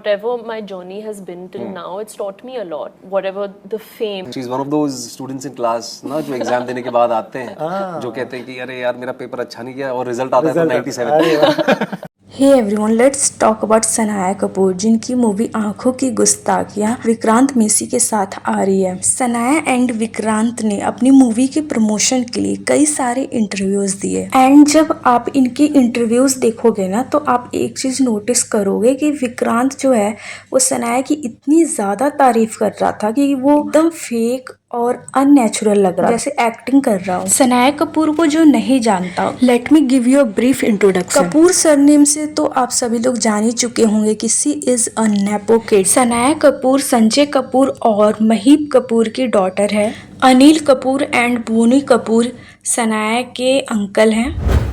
whatever my journey has been till now, it's taught me a lot. Whatever the fame. She's one of those students in class ना जो exam देने के बाद आते हैं जो कहते हैं कि अरे यार मेरा पेपर अच्छा नहीं गया और रिजल्ट आता है तो 97। Hey everyone, let's talk about Sanaya Kapoor, जिनकी मूवी आंखों की गुस्ताखियां विक्रांत मेसी के साथ आ रही है। सनाया एंड विक्रांत ने अपनी मूवी के प्रमोशन के लिए कई सारे इंटरव्यूज दिए एंड जब आप इनकी इंटरव्यूज देखोगे ना तो आप एक चीज नोटिस करोगे कि विक्रांत जो है वो सनाया की इतनी ज्यादा तारीफ कर रहा था कि वो एकदम फेक और अननेचुरल लग रहा, जैसे एक्टिंग कर रहा हूँ। सनाया कपूर को जो नहीं जानता, let me give you a brief introduction. Kapoor surname से तो आप सभी लोग जान ही चुके होंगे कि she is a nepo kid. Sanaya Kapoor Sanjay Kapoor और महीप कपूर की डॉटर है। अनिल कपूर एंड बोनी कपूर सनाया के अंकल हैं।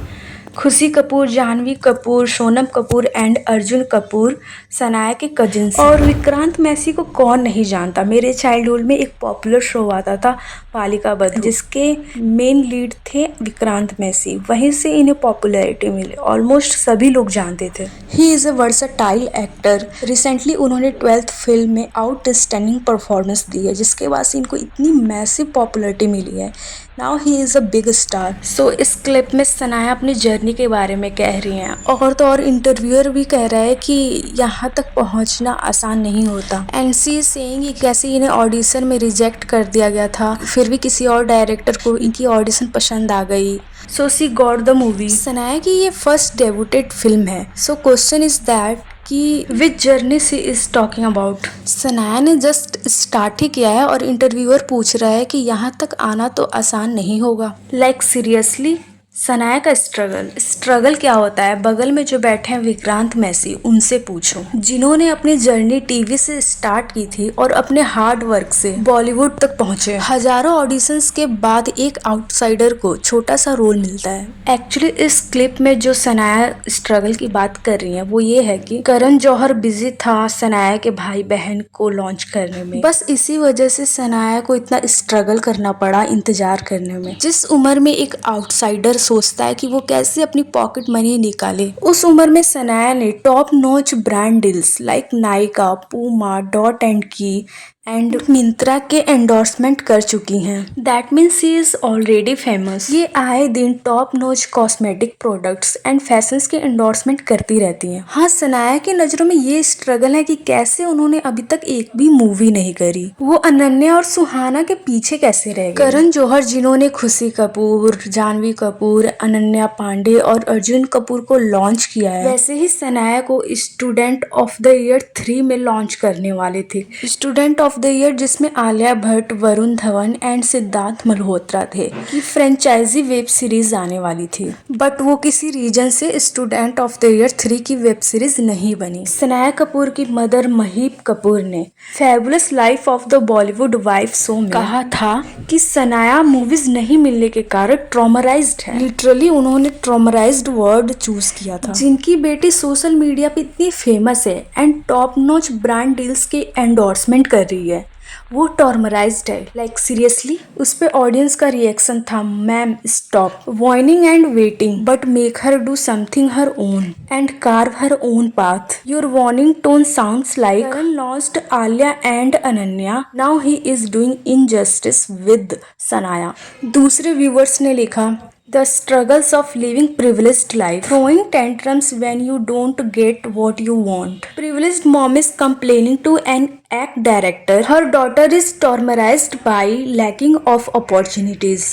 खुशी कपूर, जाह्नवी कपूर, सोनम कपूर एंड अर्जुन कपूर सनाया के कजिन्स। और विक्रांत मैसी को कौन नहीं जानता। मेरे चाइल्डहुड में एक पॉपुलर शो आता था बालिका बधू, जिसके मेन लीड थे विक्रांत मैसी। वहीं से इन्हें पॉपुलैरिटी मिली, ऑलमोस्ट सभी लोग जानते थे। ही is a versatile actor. Recently उन्होंने 12th फिल्म में आउटस्टैंडिंग परफॉर्मेंस दी है, जिसके बाद से इनको इतनी मैसिव पॉपुलैरिटी मिली है। Now he is a big star. So इस क्लिप में सनाया अपनी जर्नी के बारे में कह रही हैं और तो और इंटरव्यूअर भी कह रहा है कि यहाँ तक पहुँचना आसान नहीं होता। एंड शी इज सेइंग कि कैसे इन्हें ऑडिशन में रिजेक्ट कर दिया गया था, फिर भी किसी और डायरेक्टर को इनकी ऑडिशन पसंद आ गई। So she got the movie. Sanaya की ये फर्स्ट डेब्यूटेड फिल्म है। सो क्वेश्चन इज दैट कि which journey she is talking about. Sanaya ने जस्ट स्टार्ट ही किया है और इंटरव्यूअर पूछ रहा है कि यहाँ तक आना तो आसान नहीं होगा। Like seriously. सनाया का स्ट्रगल क्या होता है, बगल में जो बैठे हैं विक्रांत मैसी, उनसे पूछो, जिन्होंने अपनी जर्नी टीवी से स्टार्ट की थी और अपने हार्ड वर्क से बॉलीवुड तक पहुंचे। हजारों ऑडिशंस के बाद एक आउटसाइडर को छोटा सा रोल मिलता है। एक्चुअली इस क्लिप में जो सनाया स्ट्रगल की बात कर रही है वो ये है कि करण जौहर बिजी था सनाया के भाई बहन को लॉन्च करने में। बस इसी वजह से सनाया को इतना स्ट्रगल करना पड़ा इंतजार करने में। जिस उम्र में एक आउटसाइडर सोचता है कि वो कैसे अपनी पॉकेट मनी निकाले, उस उम्र में सनाया ने top notch brand deals like Nykaa, Puma, dot and की एंड मिंत्रा के एंडोर्समेंट कर चुकी हैं। That means she is already famous. ये आए दिन top notch cosmetic products and fashions के एंडोर्समेंट करती रहती हैं। हाँ, सनाया की नजरों में ये स्ट्रगल है कि कैसे उन्होंने अभी तक एक भी मूवी नहीं करी। वो अनन्या और सुहाना के पीछे कैसे रह गए। करण जौहर, जिन्होंने खुशी कपूर, जाह्नवी कपूर, अनन्या पांडे और अर्जुन कपूर को लॉन्च किया है, वैसे ही सनाया को स्टूडेंट ऑफ द ईयर 3 में लॉन्च करने वाले थे। स्टूडेंट ऑफ द ईयर जिसमें आलिया भट्ट, वरुण धवन एंड सिद्धार्थ मल्होत्रा थे, की फ्रेंचाइजी वेब सीरीज आने वाली थी, बट वो किसी रीजन से स्टूडेंट ऑफ द ईयर 3 की वेब सीरीज नहीं बनी। सनाया कपूर की मदर महीप कपूर ने fabulous life of the Bollywood wife show में कहा था कि सनाया मूवीज नहीं मिलने के कारण ट्रॉमराइज्ड है। लिटरली उन्होंने ट्रॉमराइज्ड वर्ड चूज किया था। जिनकी बेटी सोशल मीडिया पे इतनी फेमस है and top notch brand deals के एंडोर्समेंट कर रही है, वो टॉर्मराइज्ड है। Like seriously. उस पे ऑडियंस का रिएक्शन था, ma'am stop whining and waiting but make her do something her own and curve her own path. Your warning tone sounds like Karan lost Alia and Ananya, now he is doing injustice with Sanaya. दूसरे viewers ने लिखा, The struggles of living privileged life, throwing tantrums when you don't get what you want. Privileged mom is complaining to an act director. Her daughter is traumatized by lacking of opportunities.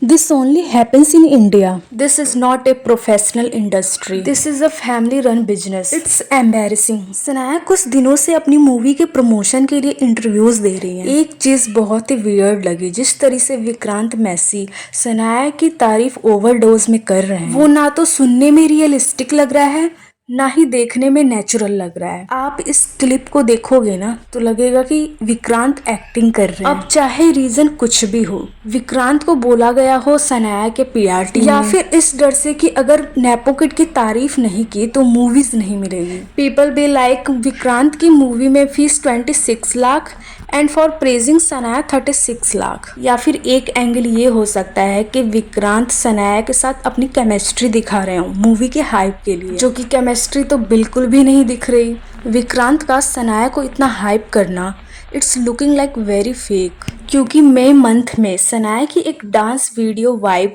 This only happens in India. This is not a professional industry. This is a family run business. It's embarrassing. Sanaya कुछ दिनों से अपनी movie के promotion के लिए interviews दे रही हैं। एक चीज बहुत ही वियर्ड लगी, जिस तरह से विक्रांत मैसी सनाया की तारीफ ओवरडोज में कर रहे हैं, वो ना तो सुनने में रियलिस्टिक लग रहा है ना ही देखने में नेचुरल लग रहा है। आप इस क्लिप को देखोगे ना तो लगेगा कि विक्रांत एक्टिंग कर रहे हैं। अब चाहे रीजन कुछ भी हो, विक्रांत को बोला गया हो सनाया के पीआर टीम या फिर इस डर से कि अगर नेपो किड की तारीफ नहीं की तो मूवीज नहीं मिलेगी। पीपल बी लाइक विक्रांत की मूवी में fees 26 lakh and for praising Sanaya 36 lakh. या फिर एक एंगल ये हो सकता है कि विक्रांत सनाया के साथ अपनी केमिस्ट्री दिखा रहे हो मूवी के हाइप के लिए, जो कि केमिस्ट्री तो बिल्कुल भी नहीं दिख रही। विक्रांत का सनाया को इतना हाइप करना it's looking like very fake, क्योंकि मई मंथ में सनाया की एक डांस वीडियो वाइब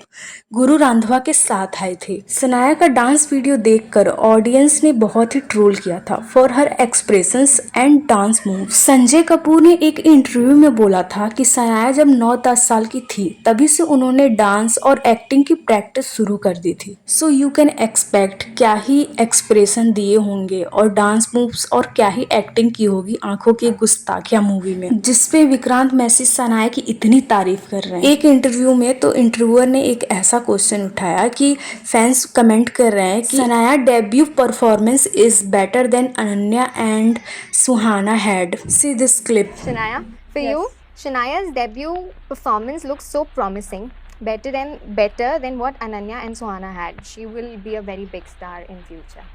गुरु रांधवा के साथ आए थे। सनाया का डांस वीडियो देखकर ऑडियंस ने बहुत ही ट्रोल किया था for her expressions and dance move. Sanjay Kapoor ने एक इंटरव्यू में बोला था कि सनाया जब 9-10 साल की थी तभी से उन्होंने डांस और एक्टिंग की प्रैक्टिस शुरू कर दी थी। सो यू कैन एक्सपेक्ट क्या ही एक्सप्रेशन दिए होंगे और डांस मूव्स और क्या ही एक्टिंग की होगी आंखों की गुस्ताखिया मूवी में, जिसपे विक्रांत मैसी सनाया की इतनी तारीफ कर रहे हैं। एक इंटरव्यू में तो इंटरव्यूअर ने एक ऐसा क्वेश्चन उठाया कि फैंस कमेंट कर रहे हैं कि Sanaya debut performance is better than Ananya and Suhana had. See this clip. Shania, for you, Shania's debut performance looks so promising, better than what Ananya and Suhana had. She will be a very big star in future.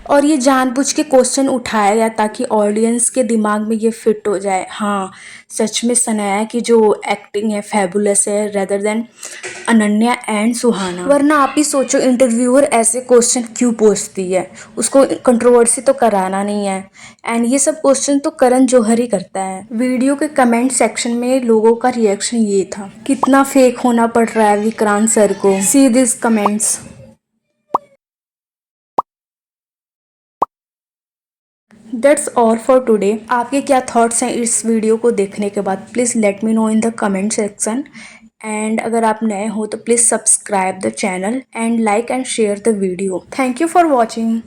और ये जानबूझ के question उठाया गया ताकि audience के दिमाग में ये फिट हो जाए, हाँ सच में सनाया की जो एक्टिंग है फैबुलस है रेदर देन अनन्या एंड सुहाना। वरना आप ही सोचो इंटरव्यूअर ऐसे क्वेश्चन क्यों पूछती है, उसको कंट्रोवर्सी तो कराना नहीं है। एंड ये सब क्वेश्चन तो करण जौहर ही करता है। वीडियो के कमेंट सेक्शन में लोगों का रिएक्शन ये था, कितना फेक होना पड़ रहा है विक्रांत सर को। See this comments. That's all for today. आपके क्या थॉट्स हैं इस वीडियो को देखने के बाद, please let me know in the comment section. And अगर आप नए हो तो please subscribe the channel and like and share the video. Thank you for watching.